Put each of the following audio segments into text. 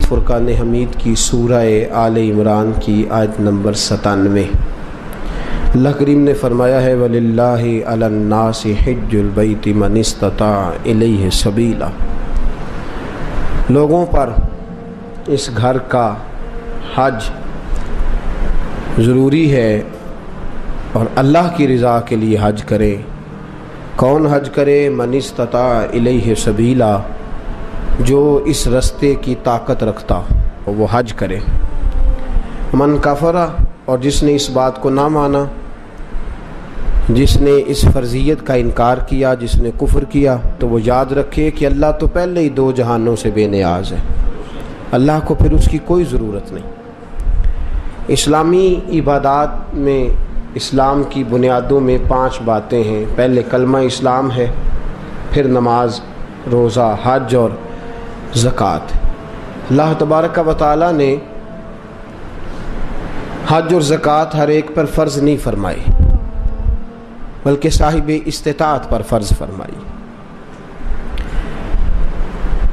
فرقان حمید کی سورہ آل عمران کی آیت نمبر 97۔ اللہ کریم نے فرمایا ہے وَلِلَّهِ عَلَى النَّاسِ حِجُّ الْبَيْتِ مَنِ اسْتَطَاعَ إِلَيْهِ سَبِيلًا، لوگوں پر اس گھر کا حج ضروری ہے اور اللہ کی رضا کے لیے حج کرے۔ کون حج کرے؟ مَنِ اسْتَطَاعَ إِلَيْهِ سَبِيلًا، جو اس رستے کی طاقت رکھتا وہ حج کرے۔ من کفر، اور جس نے اس بات کو نہ مانا، جس نے اس فرضیت کا انکار کیا، جس نے کفر کیا، تو وہ یاد رکھے کہ اللہ تو پہلے ہی 2 جہانوں سے بے نیاز ہے، اللہ کو پھر اس کی کوئی ضرورت نہیں۔ اسلامی عبادات میں اسلام کی بنیادوں میں 5 باتیں ہیں۔ پہلے کلمہ اسلام ہے، پھر نماز، روزہ، حج اور زکوٰۃ۔ اللہ تبارک و تعالیٰ نے حج اور زکوٰۃ ہر ایک پر فرض نہیں فرمائی، بلکہ صاحب استطاعت پر فرض فرمائی۔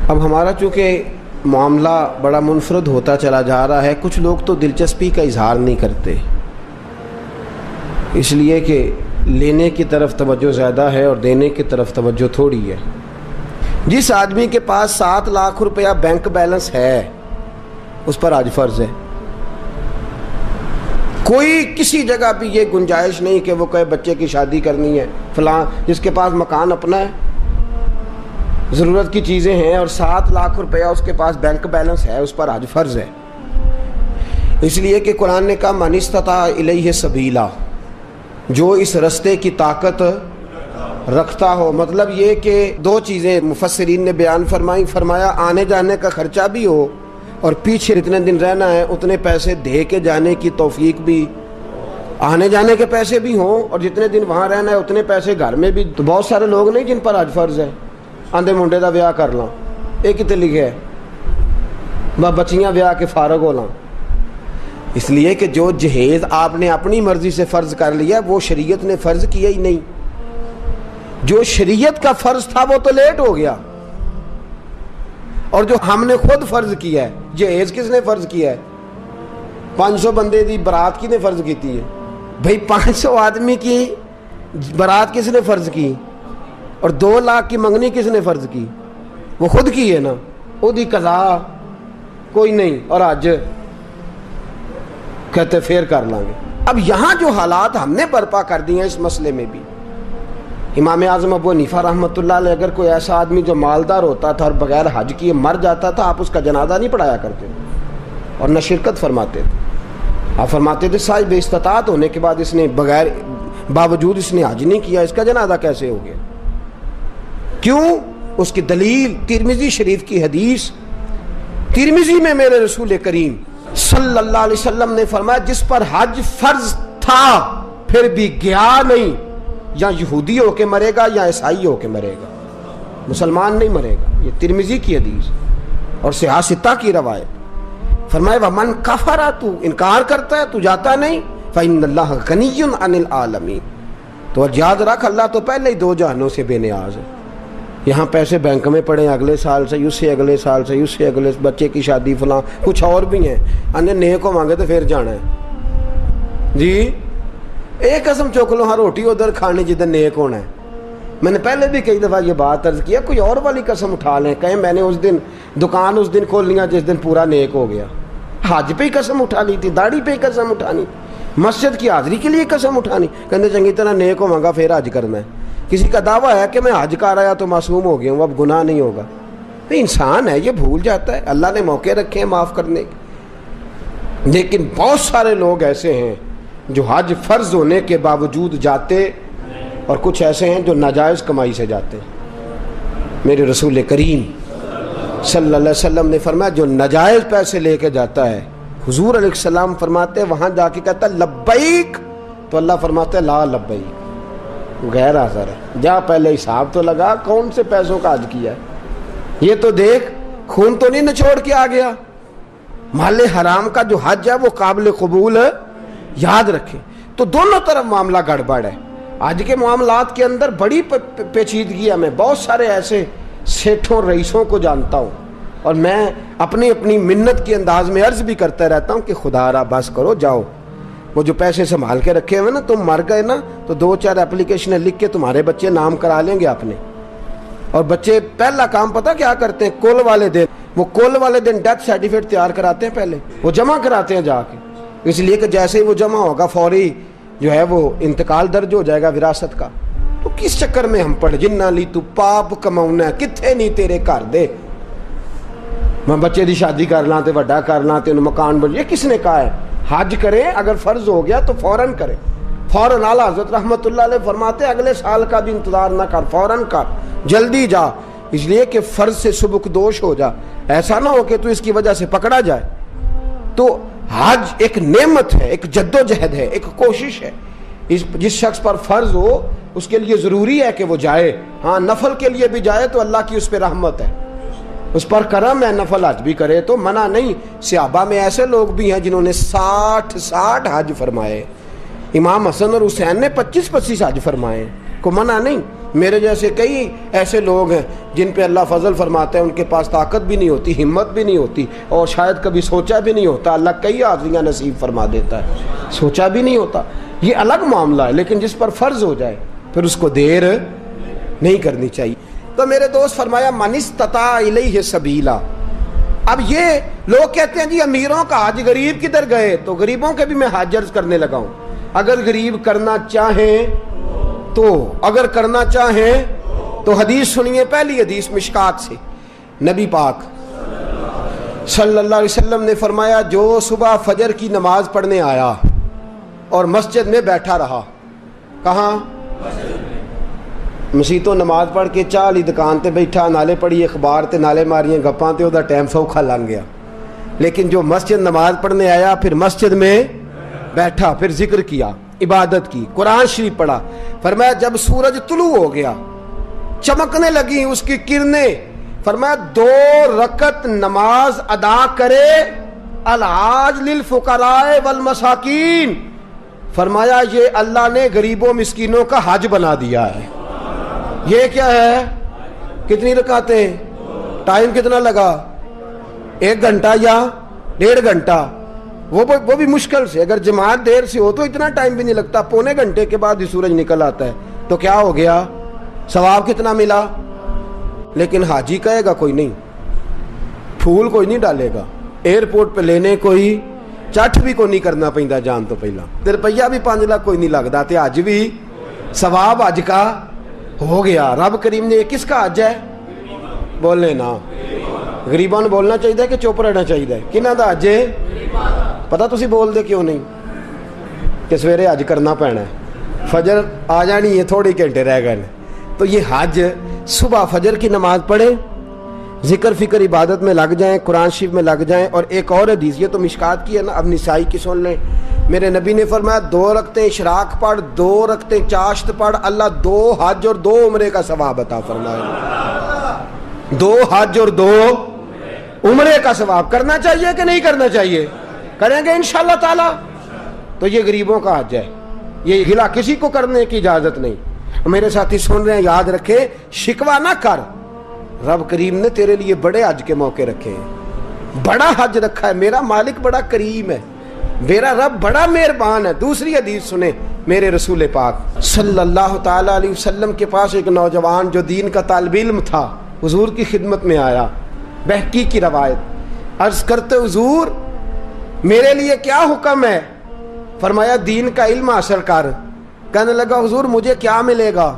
اب ہمارا چونکہ معاملہ بڑا منفرد ہوتا چلا جا رہا ہے، کچھ لوگ تو دلچسپی کا اظہار نہیں کرتے، اس لیے کہ لینے کی طرف توجہ زیادہ ہے اور دینے کی طرف توجہ تھوڑی ہے۔ جس آدمی کے پاس 7 لاکھ روپیہ بینک بیلنس ہے اس پر حج فرض ہے۔ کوئی کسی جگہ بھی یہ گنجائش نہیں کہ وہ کہے بچے کی شادی کرنی ہے، فلاں جس کے پاس مکان اپنا ہے، ضرورت کی چیزیں ہیں اور 7 لاکھ روپیہ اس کے پاس بینک بیلنس ہے، اس پر حج فرض ہے۔ اس لیے کہ قرآن نے کہا من استطاع الیہ سبیلا، جو اس رستے کی طاقت رکھتا ہو۔ مطلب یہ کہ 2 چیزیں مفسرین نے بیان فرمایا آنے جانے کا خرچہ بھی ہو اور پیچھے جتنے دن رہنا ہے اتنے پیسے دے کے جانے کی توفیق بھی، آنے جانے کے پیسے بھی ہوں اور جتنے دن وہاں رہنا ہے اتنے پیسے گھر میں بھی۔ تو بہت سارے لوگ نہیں جن پر حج فرض ہے، آندے منڈے دا بیاہ کر لاں، ایک ہی تے لکھے ہے بچیاں بیاہ کے فارغ ہو لاں۔ اس لیے کہ جو جہیز آپ نے اپنی مرضی سے فرض کر لیا وہ شریعت نے فرض کیا ہی نہیں، جو شریعت کا فرض تھا وہ تو لیٹ ہو گیا، اور جو ہم نے خود فرض کیا ہے، جہیز کس نے فرض کیا ہے؟ 500 بندے دی برات کی نے فرض کیتی ہے؟ بھئی 500 آدمی کی برات کس نے فرض کی؟ اور 2 لاکھ کی منگنی کس نے فرض کی؟ وہ خود کی ہے نا، وہ دی قضا کوئی نہیں، اور آج کہتے پھر کر لیں گے۔ اب یہاں جو حالات ہم نے برپا کر دی ہیں اس مسئلے میں بھی، امام اعظم ابو حنیفہ رحمۃ اللہ علیہ اگر کوئی ایسا آدمی جو مالدار ہوتا تھا اور بغیر حج کیے مر جاتا تھا، آپ اس کا جنازہ نہیں پڑھایا کرتے اور نہ شرکت فرماتے تھے۔ آپ فرماتے تھے صاحب استطاعت ہونے کے بعد اس نے باوجود اس نے حج نہیں کیا، اس کا جنازہ کیسے ہو گیا؟ کیوں؟ اس کی دلیل ترمذی شریف کی حدیث، ترمذی میں میرے رسول کریم صلی اللہ علیہ وسلم نے فرمایا جس پر حج فرض تھا پھر بھی گیا نہیں، یا یہودی ہو کے مرے گا یا عیسائی ہو کے مرے گا، مسلمان نہیں مرے گا۔ یہ ترمذی کی حدیث اور صحاح ستہ کی روایت۔ فرمایا ومن کفر، تو انکار کرتا ہے، تو جاتا نہیں، فإن اللہ غنی عن العالمین، تو یاد رکھ اللہ تو پہلے ہی 2 جہانوں سے بے نیاز ہے۔ یہاں پیسے بینک میں پڑے اگلے سال سے، اس سے اگلے سال سے، اس سے اگلے، بچے کی شادی فلاں کچھ اور بھی ہیں، انہیں نیک کو مانگے تو پھر جانا ہے جی۔ ایک قسم چوک لو، ہاں روٹی ادھر کھانی جدھر نیک ہونا ہے۔ میں نے پہلے بھی کئی دفعہ یہ بات عرض کیا، کوئی اور والی قسم اٹھا لیں، کہیں میں نے اس دن دکان اس دن کھول لیا جس دن پورا نیک ہو گیا، حج پہ ہی قسم اٹھا لی تھی، داڑھی پہ ہی قسم اٹھانی، مسجد کی حاضری کے لیے قسم اٹھانی، کہتے چنگی طرح نیک ہو مانگا پھر حج کرنا ہے۔ کسی کا دعویٰ ہے کہ میں حج کر آیا تو معصوم ہو گیا ہوں، اب گناہ نہیں ہوگا۔ انسان ہے، یہ بھول جاتا ہے، اللہ نے موقع رکھے ہیں معاف کرنے کے۔ لیکن بہت سارے لوگ ایسے ہیں جو حج فرض ہونے کے باوجود جاتے، اور کچھ ایسے ہیں جو ناجائز کمائی سے جاتے۔ میرے رسول کریم صلی اللہ علیہ وسلم نے فرمایا جو ناجائز پیسے لے کے جاتا ہے، حضور علیہ السلام فرماتے ہیں وہاں جا کے کہتا ہے لبیک، تو اللہ فرماتے ہیں لا لبیک، غیر حاضر ہے، جا پہلے حساب تو لگا کون سے پیسوں کا حج کیا ہے، یہ تو دیکھ خون تو نہیں نچوڑ کے آ گیا۔ مال حرام کا جو حج ہے وہ قابل قبول ہے، یاد رکھیں۔ تو دونوں طرف معاملہ گڑبڑ ہے۔ آج کے معاملات کے اندر بڑی پیچیدگی ہے۔ میں بہت سارے ایسے سیٹھوں رئیسوں کو جانتا ہوں اور میں اپنی اپنی منت کے انداز میں عرض بھی کرتا رہتا ہوں کہ خدا را بس کرو جاؤ، وہ جو پیسے سنبھال کے رکھے ہوئے نا، تم مر گئے نا تو 2-4 اپلیکیشنیں لکھ کے تمہارے بچے نام کرا لیں گے اپنے. اور بچے پہلا کام پتہ کیا کرتے ہیں؟ کل والے دن، وہ کل والے دن ڈیتھ سرٹیفکیٹ تیار کراتے ہیں، پہلے وہ جمع کراتے ہیں جا کے، اس لیے کہ جیسے ہی وہ جمع ہوگا فوری جو ہے وہ انتقال درج ہو جائے گا وراثت کا. تو کس چکر میں ہم پڑھ جنہ لی تو پاپ کماؤنا کتنے نہیں تیرے گھر دے، میں بچے دی شادی کر لاں تے وڈا کر لاں تے انہوں مکان بن. یہ کس نے کہا ہے؟ حج کریں، اگر فرض ہو گیا تو فوراً کریں، فوراً. اعلیٰ حضرت رحمۃ اللہ علیہ فرماتے اگلے سال کا بھی انتظار نہ کر، فوراً کر، جلدی جا، اس لیے کہ فرض سے سبکدوش ہو جا، ایسا نہ ہو کہ تو اس کی وجہ سے پکڑا جائے. تو حج ایک نعمت ہے، ایک جد و جہد ہے، ایک کوشش ہے. جس شخص پر فرض ہو اس کے لیے ضروری ہے کہ وہ جائے. ہاں نفل کے لیے بھی جائے تو اللہ کی اس پہ رحمت ہے، اس پر کرم ہے، نفل حج بھی کرے تو منع نہیں. صحابہ میں ایسے لوگ بھی ہیں جنہوں نے 60 حج فرمائے. امام حسن اور حسین نے 25 حج فرمائے، کو منع نہیں. میرے جیسے کئی ایسے لوگ ہیں جن پہ اللہ فضل فرماتا ہے، ان کے پاس طاقت بھی نہیں ہوتی، ہمت بھی نہیں ہوتی، اور شاید کبھی سوچا بھی نہیں ہوتا. اللہ کئی حاضریاں نصیب فرما دیتا ہے، سوچا بھی نہیں ہوتا. یہ الگ معاملہ ہے، لیکن جس پر فرض ہو جائے پھر اس کو دیر نہیں کرنی چاہیے. تو میرے دوست فرمایا من استطاع الیہ سبیلا. اب یہ لوگ کہتے ہیں جی امیروں کا حج غریب کدھر گئے، تو غریبوں کے بھی میں حج عرض کرنے لگا ہوں. اگر غریب کرنا چاہیں تو، اگر کرنا چاہیں تو حدیث سنیے. پہلی حدیث مشکات سے، نبی پاک صلی اللہ علیہ وسلم نے فرمایا جو صبح فجر کی نماز پڑھنے آیا اور مسجد میں بیٹھا رہا. کہاں؟ مسیح تو نماز پڑھ کے چاہ لی دکان تے بیٹھا، نالے پڑھی اخبار تے نالے ماریاں گپاں تے وہ ٹائم سوکھا لنگ گیا. لیکن جو مسجد نماز پڑھنے آیا، پھر مسجد میں بیٹھا، پھر ذکر کیا، عبادت کی، قرآن شریف پڑھا. فرمایا جب سورج طلوع ہو گیا، چمکنے لگی اس کی کرنیں، فرمایا 2 رکعت نماز ادا کرے. الحاج للفقراء والمساکین، فرمایا یہ اللہ نے غریبوں مسکینوں کا حج بنا دیا ہے. یہ کیا ہے؟ کتنی رکعتیں؟ ٹائم کتنا لگا؟ 1 گھنٹہ یا 1.5 گھنٹہ، وہ بھی مشکل سے. اگر جماعت دیر سے ہو تو اتنا ٹائم بھی نہیں لگتا، 1.25 گھنٹے کے بعد ہی سورج نکل آتا ہے. تو کیا ہو گیا؟ ثواب کتنا ملا؟ لیکن حاجی کہے گا کوئی نہیں، پھول کوئی نہیں ڈالے گا، ایئرپورٹ پہ لینے کوئی چٹ بھی کوئی نہیں کرنا پیندا جان تو پہلا، روپیہ بھی 5 لاکھ کوئی نہیں لگتا، تے حج بھی ثواب حج کا ہو گیا. رب کریم نے کس کا حج ہے؟ بولنے نا، غریباں نوں بولنا چاہیے کہ چپ رہنا چاہیے؟ کنہاں دا حج ہے؟ پتہ تسی بول دے کیوں نہیں؟ کہ سویرے حج کرنا پینا ہے، فجر آ جانی ہے، تھوڑے گھنٹے رہ گئے. تو یہ حج صبح فجر کی نماز پڑھیں، ذکر فکر عبادت میں لگ جائیں، قرآن شریف میں لگ جائیں. اور ایک اور حدیث، یہ تو مشکات کی ہے نا، اب نسائی کی سن لیں. میرے نبی نے فرمایا 2 رکعتیں اشراق پڑھ، 2 رکعتیں چاشت پڑھ، اللہ 2 حج اور 2 عمرے کا ثواب عطا فرمائے. 2 حج اور 2 عمرے کا ثواب. کرنا چاہیے کہ نہیں کرنا چاہیے؟ کریں گے انشاءاللہ تعالی. تو یہ غریبوں کا حج ہے، یہ گلا کسی کو کرنے کی اجازت نہیں. میرے ساتھی سن رہے ہیں، یاد رکھیں، شکوہ نہ کر. رب کریم نے تیرے لیے بڑے حج کے موقع رکھے ہیں، بڑا حج رکھا ہے. میرا مالک بڑا کریم ہے، میرا رب بڑا مہربان ہے. دوسری حدیث سنیں، میرے رسول پاک صلی اللہ تعالی علیہ وسلم کے پاس ایک نوجوان جو دین کا طالب علم تھا، حضور کی خدمت میں آیا. بہقی کی روایت. عرض کرتے حضور میرے لیے کیا حکم ہے؟ فرمایا دین کا علم حاصل کر. کہنے لگا حضور مجھے کیا ملے گا؟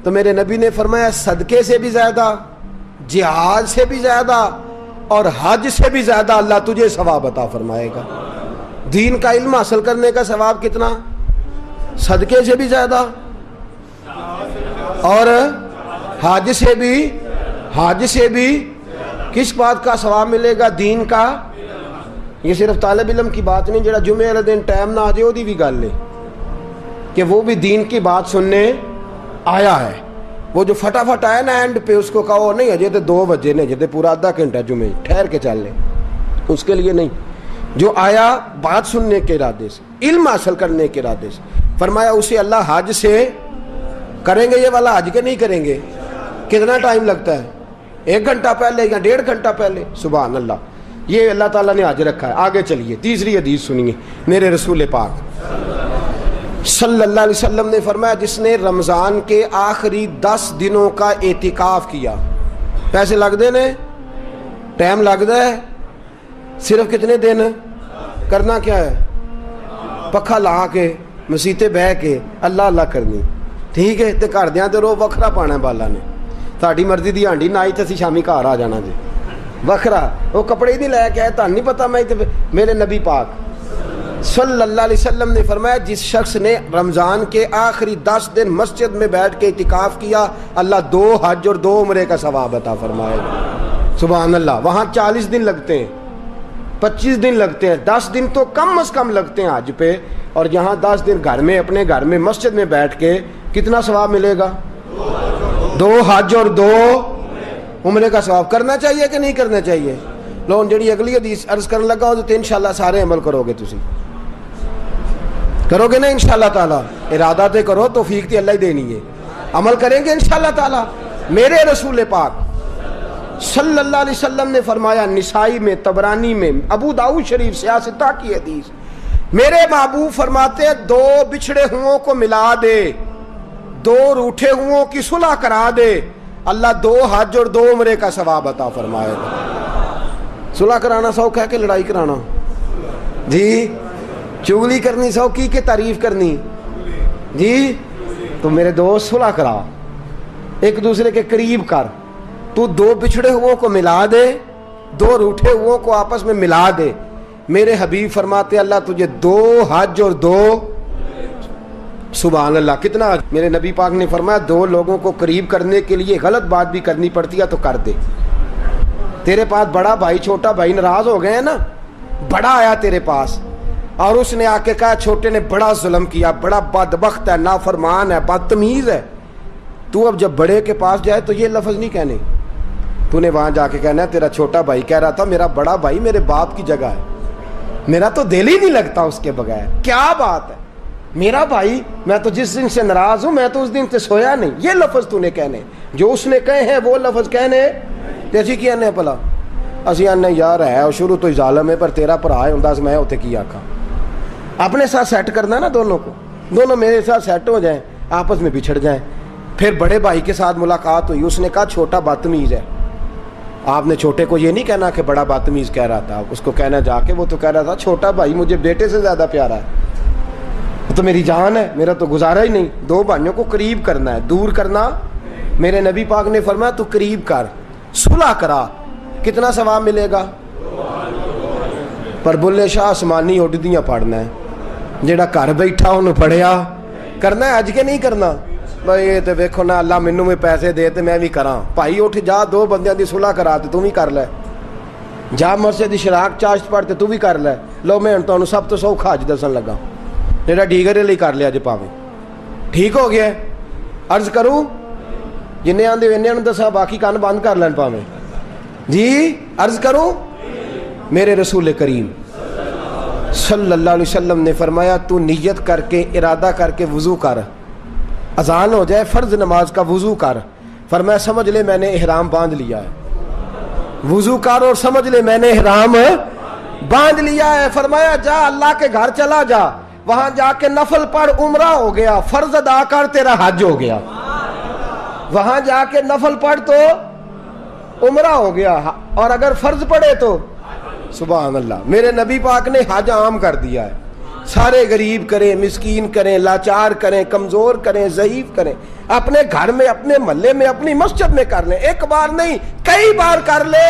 تو میرے نبی نے فرمایا صدقے سے بھی زیادہ، جہاد سے بھی زیادہ، اور حج سے بھی زیادہ اللہ تجھے ثواب عطا فرمائے گا. دین کا علم حاصل کرنے کا ثواب کتنا؟ صدقے سے بھی زیادہ اور حج سے بھی. کس بات کا ثواب ملے گا؟ دین کا. یہ صرف طالب علم کی بات نہیں، جڑا جمعے والے دن ٹائم نہ آ جائے وہی بھی گل ہے کہ وہ بھی دین کی بات سننے آیا ہے. وہ جو فٹافٹ آیا نا اینڈ پہ، اس کو کہو نہیں اجے تو 2 بجے نے، جے پورا آدھا گھنٹہ جمعے ٹھہر کے چل لیں، اس کے لیے نہیں. جو آیا بات سننے کے ارادے سے، علم حاصل کرنے کے ارادے سے، فرمایا اسے اللہ حج سے کریں گے. یہ والا حج کے نہیں کریں گے. کتنا ٹائم لگتا ہے؟ 1 گھنٹہ پہلے یا 1.5 گھنٹہ پہلے. سبحان اللہ. یہ اللہ تعالیٰ نے آج رکھا ہے. آگے چلیے تیسری حدیث سنیے. میرے رسول پاک صلی اللہ علیہ وسلم نے فرمایا جس نے رمضان کے آخری 10 دنوں کا اعتکاف کیا. پیسے لگتے نے, ٹائم لگتا ہے, صرف کتنے دن کرنا کیا ہے؟ پکھا لا کے مسیتے بہ کے اللہ اللہ کرنی. ٹھیک ہے. تے گھردیاں تے رو وکھرا پانا بالا نے. ساڈی مرضی دی ہانڈی نہ ہی تے اسی شامی گھر آ جانا جی وکھرا. وہ کپڑے ہی نہیں لے کے آئے, تہن نہیں پتا. میں میرے نبی پاک صلی اللہ علیہ وسلم نے فرمایا جس شخص نے رمضان کے آخری 10 دن مسجد میں بیٹھ کے اعتکاف کیا, اللہ 2 حج اور 2 عمرے کا ثواب عطا فرمائے. سبحان اللہ. وہاں 40 دن لگتے ہیں, 25 دن لگتے ہیں, 10 دن تو کم از کم لگتے ہیں حج پہ, اور یہاں 10 دن گھر میں اپنے گھر میں مسجد میں بیٹھ کے کتنا ثواب ملے گا؟ 2 حج اور 2 عمرے کا ثواب. کرنا چاہیے کہ نہیں کرنا چاہیے؟ لو جڑی اگلی حدیث عرض کرنے لگا ہو تو انشاءاللہ سارے عمل کرو گے. تسی کرو گے نا انشاءاللہ تعالی؟ ارادہ تے کرو, توفیق تے اللہ ہی دینی ہے. عمل کریں گے انشاءاللہ تعالی. میرے رسول پاک صلی اللہ علیہ وسلم نے فرمایا, نسائی میں, طبرانی میں, ابو داؤد شریف سیاستہ کی حدیث, میرے محبوب فرماتے 2 بچھڑے ہوں کو ملا دے, 2 روٹھے ہوں کی صلح کرا دے, اللہ 2 حج اور 2 عمرے کا ثواب عطا فرمائے گا. صلح کرانا سوکھ ہے کہ لڑائی کرانا؟ جی چغلی کرنی سوکھی کہ تعریف کرنی؟ جی تو میرے دوست صلح کرا, ایک دوسرے کے قریب کر. تو 2 بچھڑے ہوں کو ملا دے, 2 روٹھے ہوں کو آپس میں ملا دے. میرے حبیب فرماتے اللہ تجھے 2 حج اور 2. سبحان اللہ. کتنا. میرے نبی پاک نے فرمایا 2 لوگوں کو قریب کرنے کے لیے غلط بات بھی کرنی پڑتی ہے تو کر دے. تیرے پاس بڑا بھائی چھوٹا بھائی ناراض ہو گئے ہیں نا, بڑا آیا تیرے پاس اور اس نے آ کے کہا چھوٹے نے بڑا ظلم کیا, بڑا بدبخت ہے, نافرمان ہے, بدتمیز ہے. تو اب جب بڑے کے پاس جائے تو یہ لفظ نہیں کہنے, تو نے وہاں جا کے کہنا ہے تیرا چھوٹا بھائی کہہ رہا تھا میرا بڑا بھائی میرے باپ کی جگہ ہے, میرا تو دل ہی نہیں لگتا اس کے بغیر. کیا بات ہے, میرا بھائی, میں تو جس دن سے ناراض ہوں میں تو اس دن سے سویا نہیں. یہ لفظ تو نے کہنے, جو اس نے کہے ہیں وہ لفظ کہنے. تیسی کی آنے پلا اسی آنے یار ہے شروع تو ظالم ہے پر تیرا بھرا ہے انداز میں ہوتے کی آکھا. اپنے ساتھ سیٹ کرنا نا دونوں کو, دونوں میرے ساتھ سیٹ ہو جائیں, آپس میں بچھڑ جائیں. پھر بڑے بھائی کے ساتھ ملاقات ہوئی, اس نے کہا چھوٹا بدتمیز ہے. آپ نے چھوٹے کو یہ نہیں کہنا کہ بڑا بدتمیز کہہ رہا تھا, اس کو کہنا جا کے وہ تو کہہ رہا تھا چھوٹا بھائی مجھے بیٹے سے زیادہ پیارا ہے, تو میری جان ہے, میرا تو گزارا ہی نہیں. 2 بھائیوں کو قریب کرنا ہے, دور کرنا. میرے نبی پاک نے فرمایا تو قریب کر, صلح کرا. کتنا ثواب ملے گا؟ پر بلے شاہ آسمانی اڈدیاں پڑھنا ہے, جیڑا گھر بیٹھا انہوں پڑھیا کرنا ہے اج کے نہیں کرنا. بھائی یہ تو ویکھو نا اللہ مینوں میں پیسے دے تے میں بھی کراں. بھائی اٹھ جا 2 بندیاں دی صلح کرا تے تو بھی کر لے, جا مسجد دی شراک چاشت پڑھ تے تو بھی کر لے. لو میں تانوں سب تو سوکھا حج دسن لگا, جیڑا ڈیگرے لئی کر لیا جے پاویں ٹھیک ہو گیا. عرض کروں جنہیں آندے انہاں نوں دسا, باقی کان بند کر لین پاویں. جی عرض کروں. میرے رسول کریم صلی اللہ علیہ وسلم نے فرمایا تو نیت کر کے ارادہ کر کے وضو کر, اذان ہو جائے فرض نماز کا وضو کر. فرمایا سمجھ لے میں نے احرام باندھ لیا ہے. وضو کر اور سمجھ لے میں نے احرام باندھ لیا ہے. فرمایا جا اللہ کے گھر چلا جا, وہاں جا کے نفل پڑھ, عمرہ ہو گیا. فرض ادا کر, تیرا حج ہو گیا. وہاں جا کے نفل پڑھ تو عمرہ ہو گیا, اور اگر فرض پڑھے تو سبحان اللہ. میرے نبی پاک نے حج عام کر دیا ہے. سارے غریب کریں, مسکین کریں, لاچار کریں, کمزور کریں, ضعیف کریں, اپنے گھر میں, اپنے محلے میں, اپنی مسجد میں کر لیں. ایک بار نہیں کئی بار کر لے,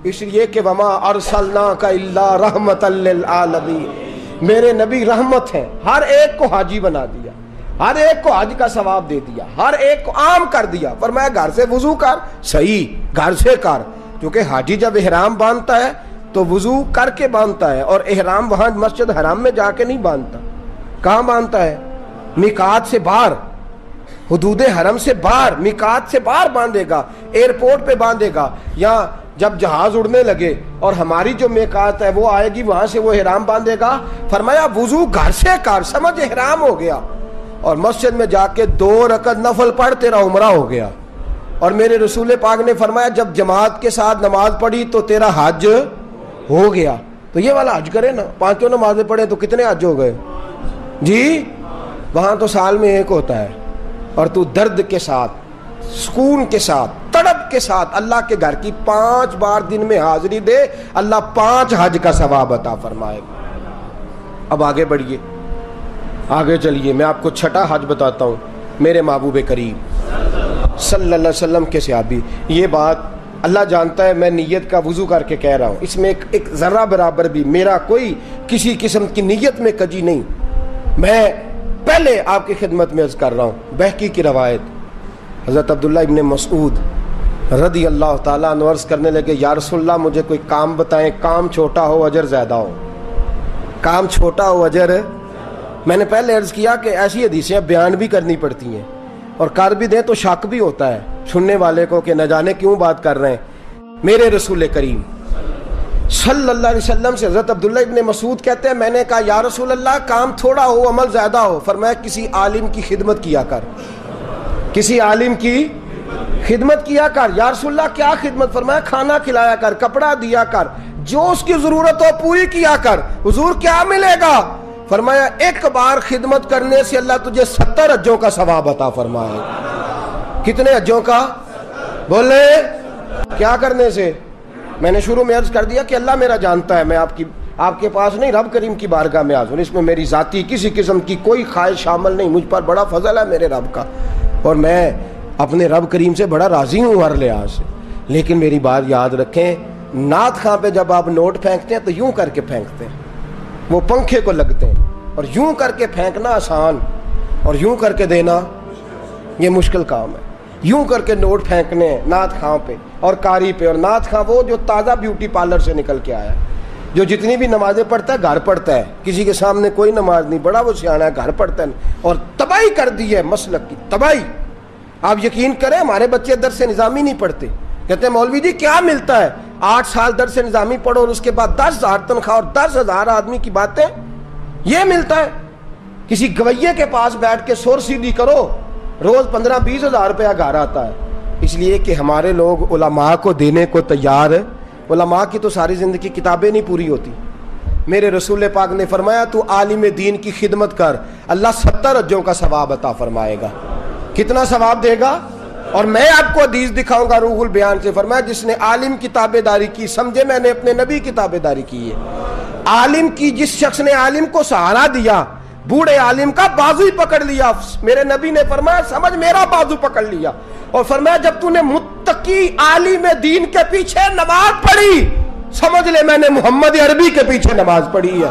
اس لیے کہ وما ارسلناک الا رحمۃ للعالمین. میرے نبی رحمت ہیں, ہر ایک کو حاجی بنا دیا, ہر ایک کو حج کا ثواب دے دیا, ہر ایک کو عام کر دیا. فرمایا گھر سے وضو کر, صحیح گھر سے کر, کیونکہ حاجی جب احرام باندھتا ہے تو وضو کر کے باندھتا ہے, اور احرام وہاں مسجد حرام میں جا کے نہیں باندھتا. کہاں باندھتا ہے؟ میقات سے باہر, حدود حرم سے باہر, میقات سے باہر باندھے گا, ایئرپورٹ پہ باندھے گا, یا جب جہاز اڑنے لگے اور ہماری جو میقات ہے وہ آئے گی وہاں سے وہ احرام باندھے گا. فرمایا وضو گھر سے کر, سمجھ احرام ہو گیا, اور مسجد میں جا کے 2 رکعت نفل پڑھ, تیرا عمرہ ہو گیا. اور میرے رسول پاک نے فرمایا جب جماعت کے ساتھ نماز پڑھی تو تیرا حج ہو گیا. تو یہ والا حج کرے نا, 5 نمازیں پڑھے تو کتنے حج ہو گئے جی؟ وہاں تو سال میں ایک ہوتا ہے, اور تو درد کے ساتھ, سکون کے ساتھ, تڑپ کے ساتھ اللہ کے گھر کی 5 بار دن میں حاضری دے, اللہ 5 حج کا ثواب عطا فرمائے. اب آگے بڑھیے, آگے چلیے, میں آپ کو 6واں حج بتاتا ہوں. میرے محبوب کریم صلی اللہ علیہ وسلم کے صحابی, یہ بات اللہ جانتا ہے, میں نیت کا وضو کر کے کہہ رہا ہوں, اس میں ایک ذرہ برابر بھی میرا کوئی کسی قسم کی نیت میں کجی نہیں. میں پہلے آپ کی خدمت میں عرض کر رہا ہوں, بہقی کی روایت, حضرت عبداللہ ابن مسعود رضی اللہ تعالیٰ عنہ عرض کرنے لگے, یا رسول اللہ مجھے کوئی کام بتائیں, کام چھوٹا ہو اجر زیادہ ہو, کام چھوٹا ہو اجر. میں نے پہلے عرض کیا کہ ایسی حدیثیں بیان بھی کرنی پڑتی ہیں, اور کر بھی دیں تو شک بھی ہوتا ہے سننے والے کو کہ نہ جانے کیوں بات کر رہے ہیں. میرے رسول کریم صلی اللہ علیہ وسلم سے حضرت عبداللہ ابن مسعود کہتے ہیں, میں نے کہا یا رسول اللہ کام تھوڑا ہو عمل زیادہ ہو. فرمایا کسی عالم کی خدمت کیا کر, کسی عالم کی خدمت کیا کر. یا رسول اللہ کیا خدمت؟ فرمایا کھانا کھلایا کر, کپڑا دیا کر, جو اس کی ضرورت ہو پوری کیا کر. حضور کیا ملے گا؟ فرمایا ایک بار خدمت کرنے سے اللہ تجھے 70 حجوں کا ثواب عطا فرمائے. کتنے حجوں کا؟ بولے کیا کرنے سے؟ میں نے شروع میں عرض کر دیا کہ اللہ میرا جانتا ہے, میں آپ کے پاس نہیں, رب کریم کی بارگاہ میں حاضر. اس میں میری ذاتی کسی قسم کی کوئی خواہش شامل نہیں, مجھ پر بڑا فضل ہے میرے رب کا, اور میں اپنے رب کریم سے بڑا راضی ہوں ہر لحاظ سے. لیکن میری بات یاد رکھیں, نعت خواں پہ جب آپ نوٹ پھینکتے ہیں تو یوں کر کے پھینکتے ہیں, وہ پنکھے کو لگتے ہیں, اور یوں کر کے پھینکنا آسان اور یوں کر کے دینا یہ مشکل کام ہے. یوں کر کے نوٹ پھینکنے ہیں نعت خواں پہ اور قاری پہ. اور نعت خواں وہ جو تازہ بیوٹی پارلر سے نکل کے آیا ہے, جو جتنی بھی نمازیں پڑھتا ہے گھر پڑھتا ہے, کسی کے سامنے کوئی نماز نہیں, بڑا وہ سیاح ہے, گھر پڑھتا ہے, اور تباہی کر دی ہے مسلک کی تباہی. آپ یقین کریں ہمارے بچے درس نظامی نہیں پڑھتے, کہتے ہیں مولوی جی کیا ملتا ہے, 8 سال درس نظامی پڑھو اور اس کے بعد 10,000 تنخواہ اور 10,000 آدمی کی باتیں, یہ ملتا ہے. کسی گویے کے پاس بیٹھ کے سور سیدھی کرو, روز 15-20 ہزار روپیہ گھر آتا ہے. اس لیے کہ ہمارے لوگ علماء کو دینے کو تیار ہے. علماء کی تو ساری زندگی کتابیں نہیں پوری ہوتی. میرے رسول پاک نے فرمایا تو عالم دین کی خدمت کر, اللہ 70 حجوں کا ثواب عطا فرمائے گا. کتنا ثواب دے گا؟ اور میں آپ کو حدیث دکھاؤں گا روح البیان سے. فرمایا جس نے عالم کی تابع داری کی, سمجھے میں نے اپنے نبی کی تابع داری کی ہے. عالم کی, جس شخص نے عالم کو سہارا دیا, بوڑھے عالم کا بازو ہی پکڑ لیا, میرے نبی نے فرمایا سمجھ میرا بازو پکڑ لیا. اور فرمایا جب تو نے متقی عالم دین کے پیچھے نماز پڑھی, سمجھ لے میں نے محمد عربی کے پیچھے نماز پڑھی ہے.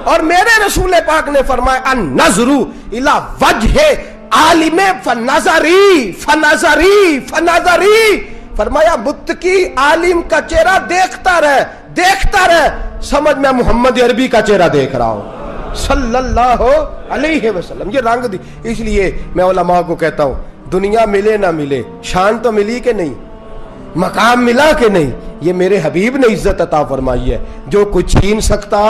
اور میرے رسول پاک نے فرمایا النظر الی وجہ عالم فنظری فنظری فنظری. فرمایا متقی عالم کا چہرہ دیکھتا رہ, دیکھتا رہ, سمجھ میں محمد عربی کا چہرہ دیکھ رہا ہوں صلی اللہ علیہ وسلم. یہ رنگ دی. اس لیے میں علماء کو کہتا ہوں دنیا ملے نہ ملے, شان تو ملی کہ نہیں, مقام ملا کہ نہیں, یہ میرے حبیب نے عزت عطا فرمائی ہے, جو کچھ چھین سکتا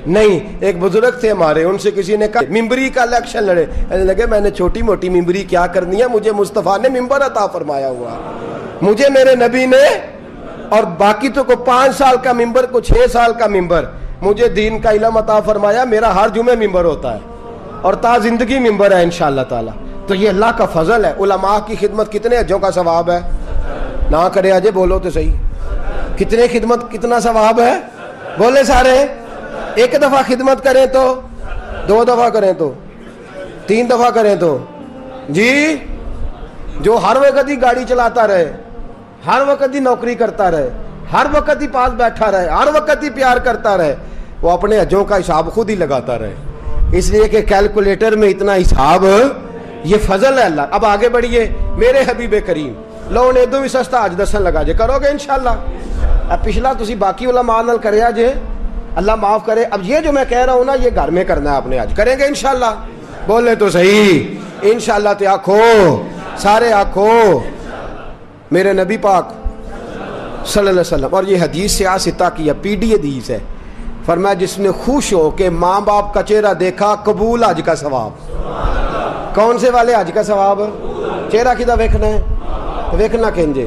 نہیں. ایک بزرگ تھے ہمارے, ان سے کسی نے کہا ممبری کا الیکشن لڑے, لگے میں نے چھوٹی موٹی ممبری کیا کرنی ہے, مجھے مصطفیٰ نے ممبر عطا فرمایا ہوا, مجھے میرے نبی نے, اور باقی تو کو 5 سال کا ممبر, کو 6 سال کا ممبر, مجھے دین کا علم عطا فرمایا, میرا ہر جمعے ممبر ہوتا ہے اور تا زندگی ممبر ہے انشاءاللہ تعالی. تو یہ اللہ کا فضل ہے. علماء کی خدمت کتنے حجوں کا ثواب ہے؟ نہ کرے اجے بولو تو صحیح, کتنے خدمت کتنا ثواب ہے؟ بولے سارے. ایک دفعہ خدمت کریں تو, 2 دفعہ کریں تو, 3 دفعہ کریں تو, جی جو ہر وقت ہی گاڑی چلاتا رہے, ہر وقت ہی نوکری کرتا رہے, ہر وقت ہی پاس بیٹھا رہے, ہر وقت ہی پیار کرتا رہے, وہ اپنے حجوں کا حساب خود ہی لگاتا رہے. اس لیے کہ کیلکولیٹر میں اتنا حساب, یہ فضل ہے اللہ. اب آگے بڑھیے میرے حبیب کریم, لو نے دو بھی سستا حج دسن لگا جے, کرو گے انشاءاللہ. اب پچھلا تسی باقی علماء نال کریا جے, اللہ معاف کرے. اب یہ جو میں کہہ رہا ہوں نا, یہ گھر میں کرنا ہے اپنے, حج کریں گے انشاءاللہ. بولے تو صحیح انشاءاللہ. تے آنکھو سارے آنکھو, میرے نبی پاک صلی اللہ علیہ وسلم, اور یہ حدیث سے آستا کی پی ڈی حدیث ہے, فرمایا جس نے خوش ہو کہ ماں باپ کا چہرہ دیکھا, قبول حج کا ثواب. کون سے والے حج کا ثواب؟ چہرہ کدھر دیکھنا ہے؟ ویکھنا کہنجے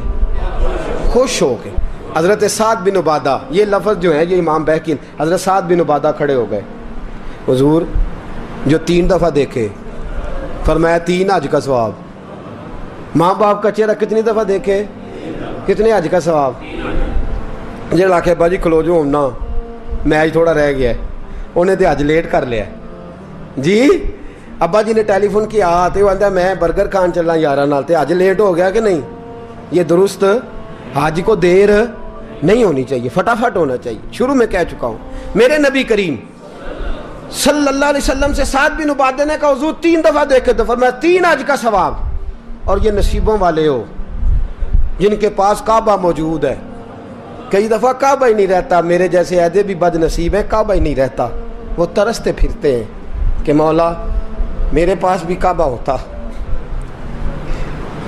خوش ہو کے. حضرت سعد بن عبادہ، یہ لفظ جو ہے یہ امام بہقی، حضرت سعد بن عبادہ کھڑے ہو گئے. حضور جو 3 دفعہ دیکھے، فرمایا 3 حج کا ثواب. ماں باپ کا چہرہ کتنی دفعہ دیکھے، کتنے حج کا ثواب. جڑا آکھے باجی کھلو جو ہونا میچ تھوڑا رہ گیا ہے، انہیں تو حج لیٹ کر لیا جی. ابا جی نے ٹیلی فون کیا تو وہ آتا میں برگر کھان چلنا یارہ نال، تے حج لیٹ ہو گیا کہ نہیں. یہ درست، حج کو دیر نہیں ہونی چاہیے، فٹافٹ ہونا چاہیے. شروع میں کہہ چکا ہوں. میرے نبی کریم صلی اللہ علیہ وسلم سے سعد بن عبادہ نے کہا حضور 3 دفعہ دیکھے تو فرمایا 3 حج کا ثواب. اور یہ نصیبوں والے ہو جن کے پاس کعبہ موجود ہے. کئی دفعہ کعبہ ہی نہیں رہتا. میرے جیسے عہدے بھی بد نصیب ہیں، کعبہ ہی نہیں رہتا. وہ ترستے پھرتے ہیں کہ مولا میرے پاس بھی کعبہ ہوتا،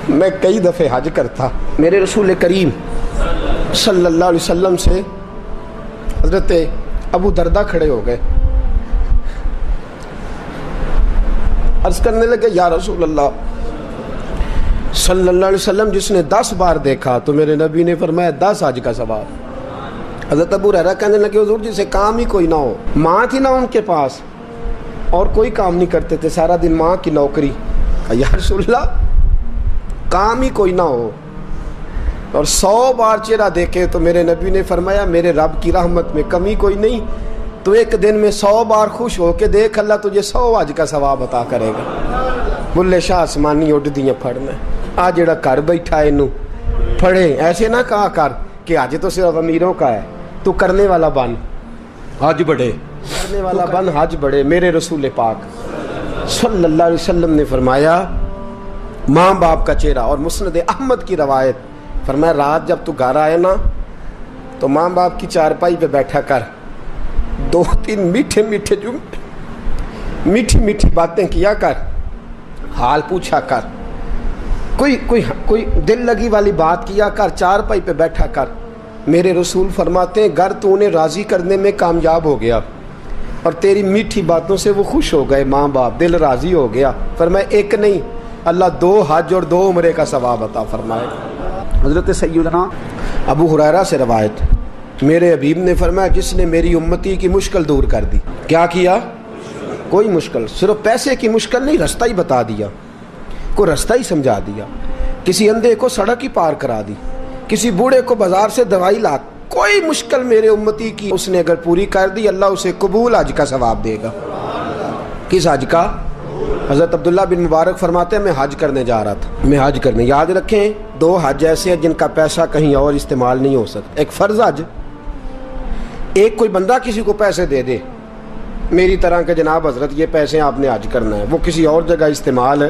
میں کئی دفعے حج کرتا. میرے رسول کریم صلی اللہ علیہ وسلم سے حضرت ابو دردہ کھڑے ہو گئے، عرض کرنے لگے یا رسول اللہ صلی اللہ علیہ وسلم جس نے 10 بار دیکھا تو میرے نبی نے فرمایا 10 حج کا ثواب. حضرت ابو ہریرہ کہنے لگے حضور جسے کام ہی کوئی نہ ہو، ماں تھی نہ ان کے پاس اور کوئی کام نہیں کرتے تھے، سارا دن ماں کی نوکری. یا رسول اللہ کام ہی کوئی نہ ہو اور 100 بار چہرہ دیکھے تو میرے نبی نے فرمایا میرے رب کی رحمت میں کمی کوئی نہیں، تو ایک دن میں 100 بار خوش ہو کے دیکھ، اللہ تجھے 100 حج کا ثواب عطا کرے گا. بلے شاہ آسمانی اڈ دیاں پھڑنا آ جڑا گھر بیٹھا اینو پڑھے. ایسے نہ کہا کر کہ حج تو صرف امیروں کا ہے، تو کرنے والا بن حج بڑھے، کرنے والا بن حج بڑھے. میرے رسول پاک صلی اللہ علیہ وسلم نے فرمایا ماں باپ کا چہرہ. اور مسند احمد کی روایت فرمایا رات جب تو گھر آئے نا تو ماں باپ کی چارپائی پہ بیٹھا کر 2-3 میٹھے میٹھے میٹھی میٹھی باتیں کیا کر، حال پوچھا کر، کوئی دل لگی والی بات کیا کر، چارپائی پہ بیٹھا کر. میرے رسول فرماتے ہیں گر تو انہیں راضی کرنے میں کامیاب ہو گیا اور تیری میٹھی باتوں سے وہ خوش ہو گئے، ماں باپ دل راضی ہو گیا. فرمایا ایک نہیں اللہ 2 حج اور 2 عمرے کا ثواب عطا فرمائے. حضرت سیدنا ابو ہریرہ سے روایت، میرے حبیب نے فرمایا جس نے میری امتی کی مشکل دور کر دی. کیا کیا؟ کوئی مشکل، صرف پیسے کی مشکل نہیں، رستہ ہی بتا دیا، کوئی رستہ ہی سمجھا دیا، کسی اندھے کو سڑک ہی پار کرا دی، کسی بوڑھے کو بازار سے دوائی لا. کوئی مشکل میرے امتی کی اس نے اگر پوری کر دی اللہ اسے قبول حج کا ثواب دے گا. کس حج کا؟ حضرت عبداللہ بن مبارک فرماتے ہیں میں حج کرنے جا رہا تھا، میں حج کرنے. یاد رکھیں 2 حج ایسے ہیں جن کا پیسہ کہیں اور استعمال نہیں ہو سکتا. ایک فرض حج، ایک کوئی بندہ کسی کو پیسے دے دے میری طرح کہ جناب حضرت یہ پیسے آپ نے حج کرنا ہے، وہ کسی اور جگہ استعمال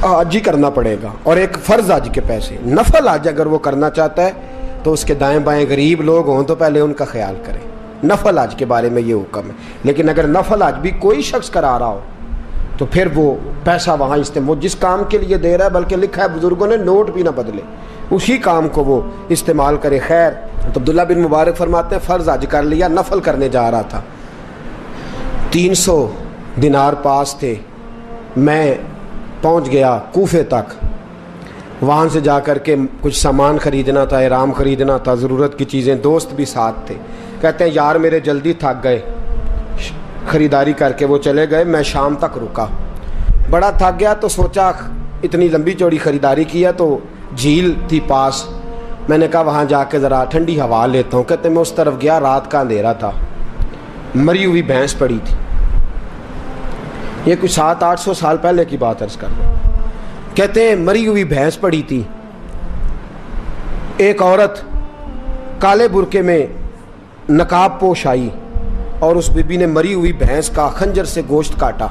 حج ہی کرنا پڑے گا. اور ایک فرض حج کے پیسے، نفل حج اگر وہ کرنا چاہتا ہے تو اس کے دائیں بائیں غریب لوگ ہوں تو پہلے ان کا خیال کریں. نفل حج کے بارے میں یہ حکم ہے. لیکن اگر نفل حج بھی کوئی شخص کرا رہا ہو تو پھر وہ پیسہ وہاں استعمال، جس کام کے لیے دے رہا ہے، بلکہ لکھا ہے بزرگوں نے نوٹ بھی نہ بدلے، اسی کام کو وہ استعمال کرے. خیر تو عبداللہ بن مبارک فرماتے ہیں فرض حج کر لیا، نفل کرنے جا رہا تھا. 300 دینار پاس تھے. میں پہنچ گیا کوفے تک، وہاں سے جا کر کے کچھ سامان خریدنا تھا، احرام خریدنا تھا، ضرورت کی چیزیں. دوست بھی ساتھ تھے. کہتے ہیں یار میرے جلدی تھک گئے، خریداری کر کے وہ چلے گئے، میں شام تک رکا. بڑا تھک گیا تو سوچا اتنی لمبی چوڑی خریداری کیا تو جھیل تھی پاس، میں نے کہا وہاں جا کے ذرا ٹھنڈی ہوا لیتا ہوں. کہتے میں اس طرف گیا، رات کا اندھیرا تھا، مری ہوئی بھینس پڑی تھی. یہ کچھ 700-800 سال پہلے کی بات عرض کر رہا ہوں. کہتے ہیں مری ہوئی بھینس پڑی تھی. ایک عورت کالے برقعے میں نقاب پوش آئی اور اس بی بی نے مری ہوئی بھینس کا خنجر سے گوشت کاٹا،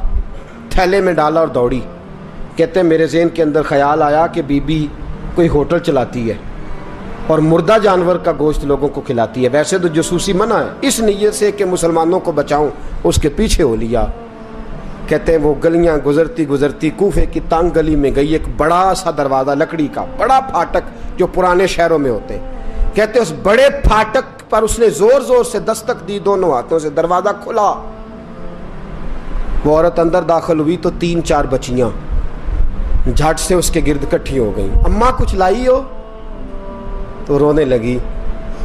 تھیلے میں ڈالا اور دوڑی. کہتے ہیں میرے ذہن کے اندر خیال آیا کہ بی بی کوئی ہوٹل چلاتی ہے اور مردہ جانور کا گوشت لوگوں کو کھلاتی ہے. ویسے تو جاسوسی منع ہے، اس نیت سے کہ مسلمانوں کو بچاؤں اس کے پیچھے ہو لیا. کہتے ہیں وہ گلیاں گزرتی گزرتی کوفے کی تنگ گلی میں گئی. ایک بڑا سا دروازہ لکڑی کا، بڑا پھاٹک جو پرانے شہروں میں ہوتے ہیں. کہتے ہیں اس بڑے پھاٹک پر اس نے زور زور سے دستک دی، دونوں ہاتھوں سے. دروازہ کھلا، وہ عورت اندر داخل ہوئی تو 3-4 بچیاں جھٹ سے اس کے گرد اکٹھی ہو گئی. اماں کچھ لائی ہو؟ تو رونے لگی,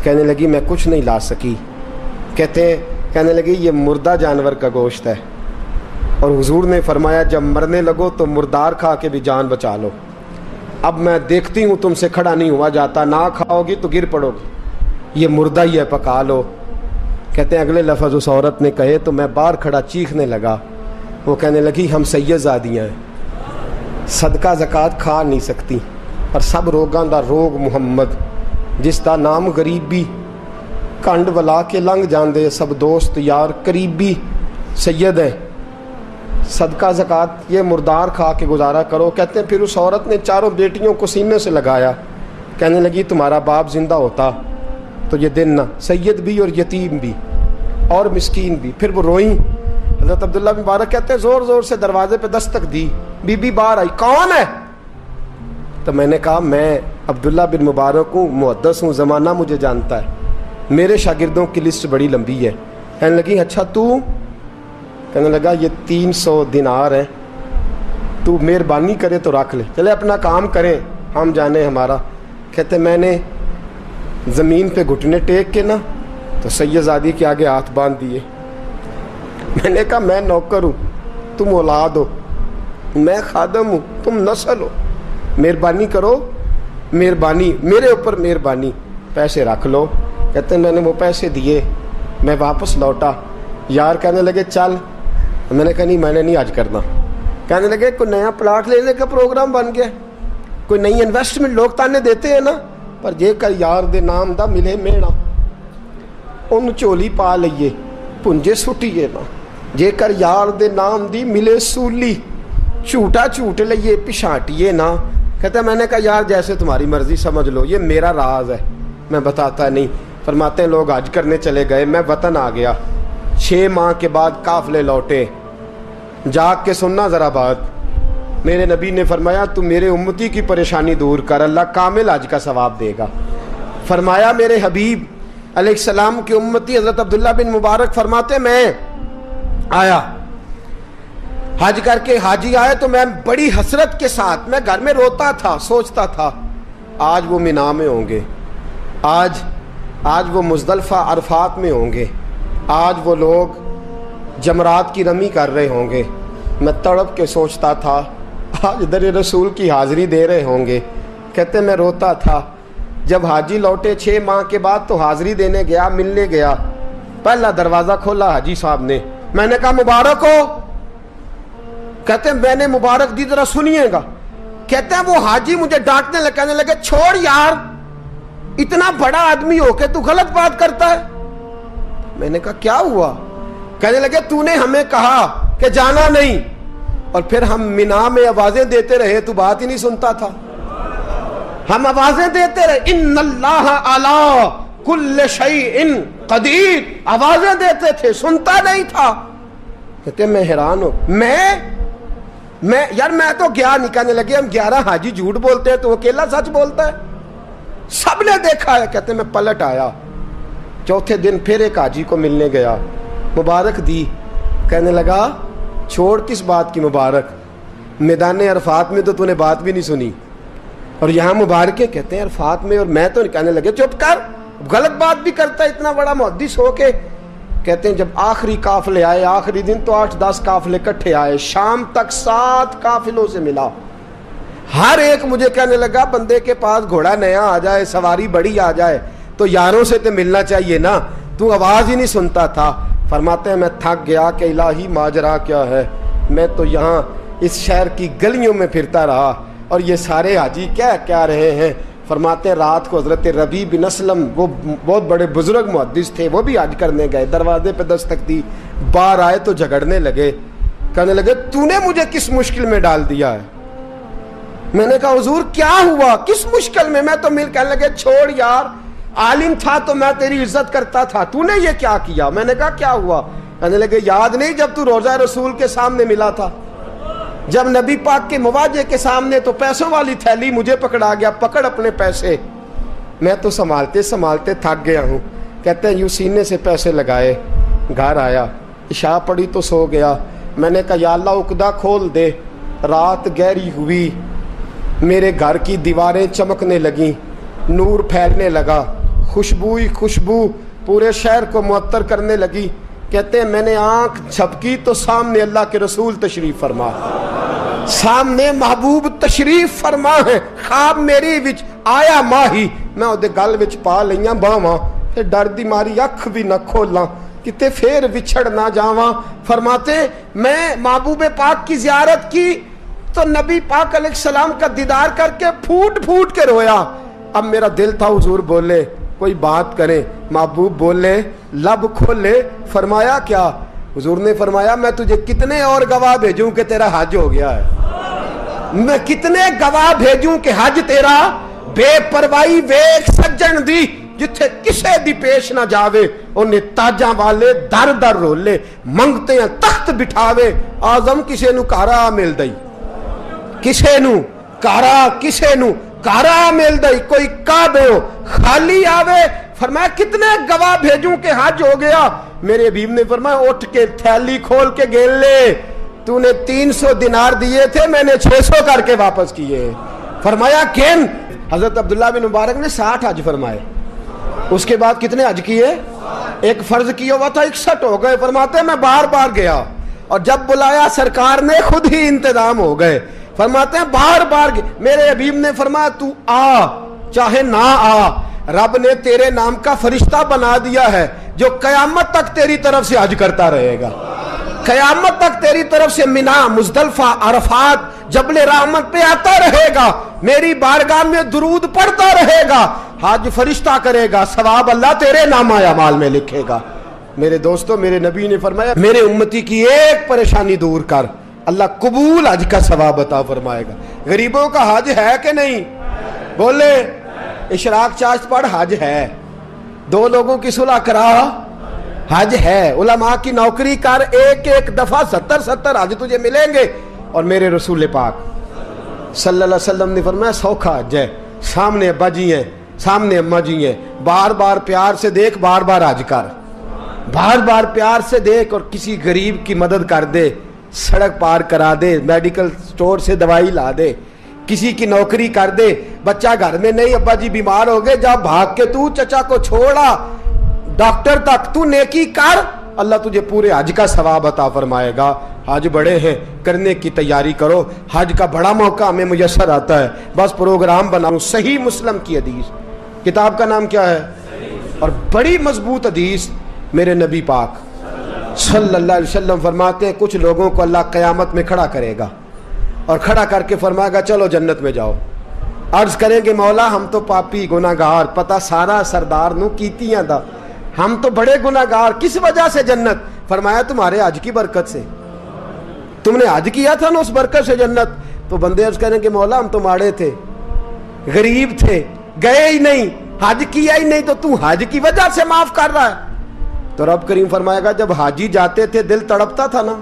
کہنے لگی میں کچھ نہیں لا سکی. کہنے لگی یہ مردہ جانور کا گوشت ہے, اور حضور نے فرمایا جب مرنے لگو تو مردار کھا کے بھی جان بچا لو. اب میں دیکھتی ہوں تم سے کھڑا نہیں ہوا جاتا, نہ کھاؤ گی تو گر پڑو گی, یہ مردہ ہی ہے پکا لو. کہتے ہیں اگلے لفظ اس عورت نے کہے تو میں باہر کھڑا چیخنے لگا. وہ کہنے لگی ہم سید زادیاں ہیں, صدقہ زکوٰۃ کھا نہیں سکتی, پر سب روگاں دا روگ محمد, جس دا نام غریبی, کنڈ ولا کے لنگ جاندے سب دوست یار قریبی سید ہیں, صدقہ زکوٰۃ یہ مردار کھا کے گزارا کرو. کہتے ہیں پھر اس عورت نے چاروں بیٹیوں کو سینے سے لگایا, کہنے لگی تمہارا باپ زندہ ہوتا تو یہ دن نہ, سید بھی اور یتیم بھی اور مسکین بھی. پھر وہ روئیں. حضرت عبداللہ بن مبارک کہتے ہیں زور زور سے دروازے پہ دستک دی, بی بی باہر آئی, کون ہے؟ تو میں نے کہا میں عبداللہ بن مبارک ہوں, محدث ہوں, زمانہ مجھے جانتا ہے, میرے شاگردوں کی لسٹ بڑی لمبی ہے. کہنے لگی اچھا تو؟ کہنے لگا یہ 300 دینار ہیں, تو مہربانی کرے تو رکھ لے, چلے اپنا کام کریں ہم جانے ہمارا. کہتے میں نے زمین پہ گھٹنے ٹیک کے نا تو سید زادی کے آگے ہاتھ باندھ دیے. میں نے کہا میں نوکر ہوں, تم اولاد ہو, میں خادم ہوں, تم نسل ہو, مہربانی کرو, مہربانی میرے اوپر مہربانی, پیسے رکھ لو. کہتے ہیں میں نے وہ پیسے دیے, میں واپس لوٹا. یار کہنے لگے چل, میں نے کہا نہیں میں نے نہیں آج کرنا. کہنے لگے کوئی نیا پلاٹ لینے کا پروگرام بن گیا, کوئی نئی انویسٹمنٹ, لوگ تانے دیتے ہیں نا, پر جے کر یار دے نام دا ملے میڑا, ان چولی پا لئیے پنجے سٹیے نا, جے کر یار دے نام دی ملے سولی, جھوٹا جھوٹ لئیے پچھاٹیے نا. کہتے میں نے کہا یار جیسے تمہاری مرضی سمجھ لو, یہ میرا راز ہے, میں بتاتا نہیں. فرماتے ہیں لوگ حج کرنے چلے گئے, میں وطن آ گیا. 6 ماہ کے بعد قافلے لوٹے. جاگ کے سننا ذرا بات, میرے نبی نے فرمایا تو میرے امتی کی پریشانی دور کر, اللہ کامل حج کا ثواب دے گا. فرمایا میرے حبیب علیہ السلام کی امتی حضرت عبداللہ بن مبارک فرماتے میں آیا حج کر کے, حاجی آئے تو میں بڑی حسرت کے ساتھ, میں گھر میں روتا تھا, سوچتا تھا آج وہ مینا میں ہوں گے, آج وہ مزدلفہ عرفات میں ہوں گے, آج وہ لوگ جمرات کی رمی کر رہے ہوں گے. میں تڑپ کے سوچتا تھا آج در رسول کی حاضری دے رہے ہوں گے. کہتے میں روتا تھا. جب حاجی لوٹے 6 ماہ کے بعد تو حاضری دینے گیا, ملنے گیا, پہلا دروازہ کھولا حاجی صاحب نے. میں نے کہا مبارک ہو. کہتے ہیں میں نے مبارک دی, ذرا سنیے گا. کہتے ہیں وہ حاجی مجھے ڈانٹنے لگے, کہنے لگے چھوڑ یار, اتنا بڑا آدمی ہو کے تو غلط بات کرتا ہے. میں نے کہا کیا ہوا؟ کہنے لگے تو نے ہمیں کہا کہ جانا نہیں, اور پھر ہم مینا میں آوازیں دیتے رہے, تو بات ہی نہیں سنتا تھا. ہم آوازیں دیتے رہے ان اللہ علی کل شیء قدیر, آوازیں دیتے تھے, سنتا نہیں تھا. کہتے میں حیران ہوں, میں یار میں تو گیا نہیں. کہنے لگے ہم 11 حاجی جھوٹ بولتے ہیں تو اکیلا سچ بولتا ہے, سب نے دیکھا ہے. کہتے میں پلٹ آیا. چوتھے دن پھر ایک حاجی کو ملنے گیا, مبارک دی. کہنے لگا چھوڑ کس بات کی مبارک, میدان عرفات میں تو نے بات بھی نہیں سنی, اور یہاں مبارکیں. کہتے ہیں عرفات میں, اور میں تو نہیں. کہنے لگے چپ کر, غلط بات بھی کرتا ہے اتنا بڑا محدث ہو کے. کہتے ہیں جب آخری قافلے آئے, آخری دن تو 8-10 قافلے کٹھے آئے, شام تک 7 قافلوں سے ملا. ہر ایک مجھے کہنے لگا بندے کے پاس گھوڑا نیا آ جائے, سواری بڑی آ جائے تو یاروں سے تو ملنا چاہیے نا, تو آواز ہی نہیں سنتا تھا. فرماتے ہیں میں تھک گیا کہ الہی ماجرا کیا ہے, میں تو یہاں اس شہر کی گلیوں میں پھرتا رہا اور یہ سارے حاجی کیا رہے ہیں. فرماتے ہیں رات کو حضرت ربیع بن اسلم, وہ بہت بڑے بزرگ محدث تھے, وہ بھی حج کرنے گئے, دروازے پہ دستک دی, باہر آئے تو جھگڑنے لگے. کہنے لگے تو نے مجھے کس مشکل میں ڈال دیا ہے؟ میں نے کہا حضور کیا ہوا, کس مشکل میں؟ میں تو کہنے لگے چھوڑ یار, عالم تھا تو میں تیری عزت کرتا تھا, تو نے یہ کیا کیا؟ میں نے کہا کیا ہوا؟ کہنے لگے یاد نہیں جب تو روضہ رسول کے سامنے ملا تھا, جب نبی پاک کے مواجہ کے سامنے تو پیسوں والی تھیلی مجھے پکڑا گیا, پکڑ اپنے پیسے. میں تو سنبھالتے سنبھالتے تھک گیا ہوں. کہتے ہیں یوں سینے سے پیسے لگائے, گھر آیا, عشاء پڑی تو سو گیا. میں نے کہا یا اللہ عقدہ کھول دے. رات گہری ہوئی, میرے گھر کی دیواریں چمکنے لگیں، نور پھیلنے لگا، خوشبو ہی خوشبو پورے شہر کو معطر کرنے لگی۔ کہتے ہیں میں نے آنکھ جھپکی تو سامنے اللہ کے رسول تشریف فرما، سامنے محبوب تشریف فرما ہے۔ خواب میری وچ آیا ماہی، میں اودے گل وچ پا لئیاں باواں، تے ڈر دی ماری اکھ بھی نہ کھولاں، کتے پھر وچھڑ نہ جاواں۔ فرماتے میں محبوب پاک کی زیارت کی تو نبی پاک علیہ السلام کا دیدار کر کے پھوٹ پھوٹ کے رویا۔ اب میرا دل تھا حضور بولے، کوئی بات کریں۔ محبوب بولے، لب کھولے، فرمایا کیا؟ حضور نے فرمایا میں تجھے کتنے اور گواہ بھیجوں کہ تیرا حج ہو گیا ہے، میں کتنے گواہ بھیجوں کہ حج تیرا بے پروائی ویکھ سجن دی، جتھے کسے دی پیش نہ جاوے انہیں تاجاں والے در در رولے، منگتے ہیں تخت بٹھاوے، آزم کسے نو کارا مل دئی، کسے نو کارا، کسے نو کارا مل دئی، کوئی کعبے ہو خالی آوے۔ فرمایا کتنے گواہ بھیجوں کہ حج ہو گیا؟ میرے حبیب نے فرمایا اٹھ کے تھیلی کھول کے گن لے، تو نے 300 دینار دیے تھے، میں نے 600 کر کے واپس کیے۔ فرمایا گن۔ حضرت عبداللہ بن مبارک نے 60 حج فرمائے، اس کے بعد کتنے حج کیے؟ ایک فرض کیا ہوا تھا 61 ہو گئے۔ فرماتے میں بار بار گیا اور جب بلایا سرکار نے خود ہی انتظام ہو گئے۔ فرماتے ہیں بار بار میرے حبیب نے فرمایا تو آ چاہے نہ آ، رب نے تیرے نام کا فرشتہ بنا دیا ہے جو قیامت تک تیری طرف سے حج کرتا رہے گا، قیامت تک تیری طرف سے منا، مزدلفہ، عرفات، جبل رحمت پہ آتا رہے گا، میری بارگاہ میں درود پڑھتا رہے گا، حج فرشتہ کرے گا، ثواب اللہ تیرے نامہ اعمال میں لکھے گا۔ میرے دوستو، میرے نبی نے فرمایا میرے امتی کی ایک پریشانی دور کر، اللہ قبول حج کا ثواب عطا فرمائے گا۔ غریبوں کا حج ہے کہ نہیں؟ بولے اشراق چاشت پڑھ، حج ہے۔ دو لوگوں کی صلح کرا، حج ہے۔ علماء کی نوکری کر، ایک ایک دفعہ 70 حج تجھے ملیں گے۔ اور میرے رسول پاک صلی اللہ علیہ وسلم نے فرمایا سوکھا حج ہے، سامنے ابا جی ہیں، سامنے اماں جی ہیں، بار بار پیار سے دیکھ، بار بار حج کر، بار بار پیار سے دیکھ، اور کسی غریب کی مدد کر دے، سڑک پار کرا دے، میڈیکل سٹور سے دوائی لا دے، کسی کی نوکری کر دے، بچہ گھر میں نہیں، ابا جی بیمار ہو گئے، جا بھاگ کے تو چچا کو چھوڑا ڈاکٹر تک، تو نیکی کر، اللہ تجھے پورے حج کا ثواب عطا فرمائے گا۔ حج بڑے ہیں، کرنے کی تیاری کرو، حج کا بڑا موقع ہمیں میسر آتا ہے، بس پروگرام بناؤ۔ صحیح مسلم کی حدیث، کتاب کا نام کیا ہے؟ اور بڑی مضبوط حدیث، میرے نبی پاک صلی اللہ علیہ وسلم فرماتے ہیں کچھ لوگوں کو اللہ قیامت میں کھڑا کرے گا اور کھڑا کر کے فرمائے گا چلو جنت میں جاؤ۔ عرض کریں گے مولا ہم تو پاپی گناہگار، پتہ سارا سردار نو کیتیاں دا، ہم تو بڑے گناہگار، کس وجہ سے جنت؟ فرمایا تمہارے حج کی برکت سے، تم نے حج کیا تھا نا، اس برکت سے جنت۔ تو بندے عرض کریں کہ مولا ہم تو ماڑے تھے، غریب تھے، گئے ہی نہیں، حج کیا ہی نہیں، تو حج کی وجہ سے معاف کر رہا ہے؟ تو رب کریم فرمائے گا جب حاجی جاتے تھے دل تڑپتا تھا نا،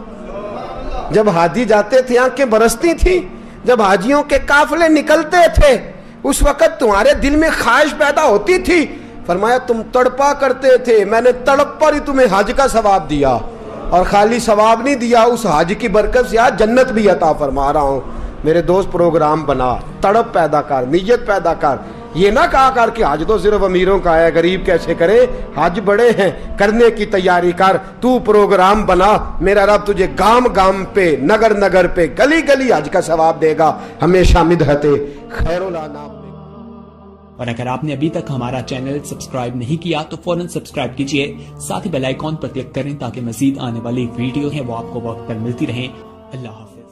جب حاجی جاتے تھے آنکھیں برستی تھی، جب حاجیوں کے قافلے نکلتے تھے اس وقت تمہارے دل میں خواہش پیدا ہوتی تھی، فرمایا تم تڑپا کرتے تھے، میں نے تڑپ پر ہی تمہیں حج کا ثواب دیا، اور خالی ثواب نہیں دیا، اس حج کی برکت سے آج جنت بھی عطا فرما رہا ہوں۔ میرے دوست پروگرام بنا، تڑپ پیدا کر، نیت پیدا کر، یہ نہ کہا کر کہ حج تو صرف امیروں کا ہے، غریب کیسے کرے، حج بڑے ہیں، کرنے کی تیاری کر، تو پروگرام بنا، میرا رب تجھے گام گام پہ، نگر نگر پہ، گلی گلی حج کا ثواب دے گا، ہمیشہ مدحت خیر الانام۔ اور اگر آپ نے ابھی تک ہمارا چینل سبسکرائب نہیں کیا تو فوراً سبسکرائب کیجئے، ساتھ ہی بیل آئیکن پر کلک کریں تاکہ مزید آنے والی ویڈیو ہیں وہ آپ کو وقت پر ملتی رہیں۔ اللہ حافظ۔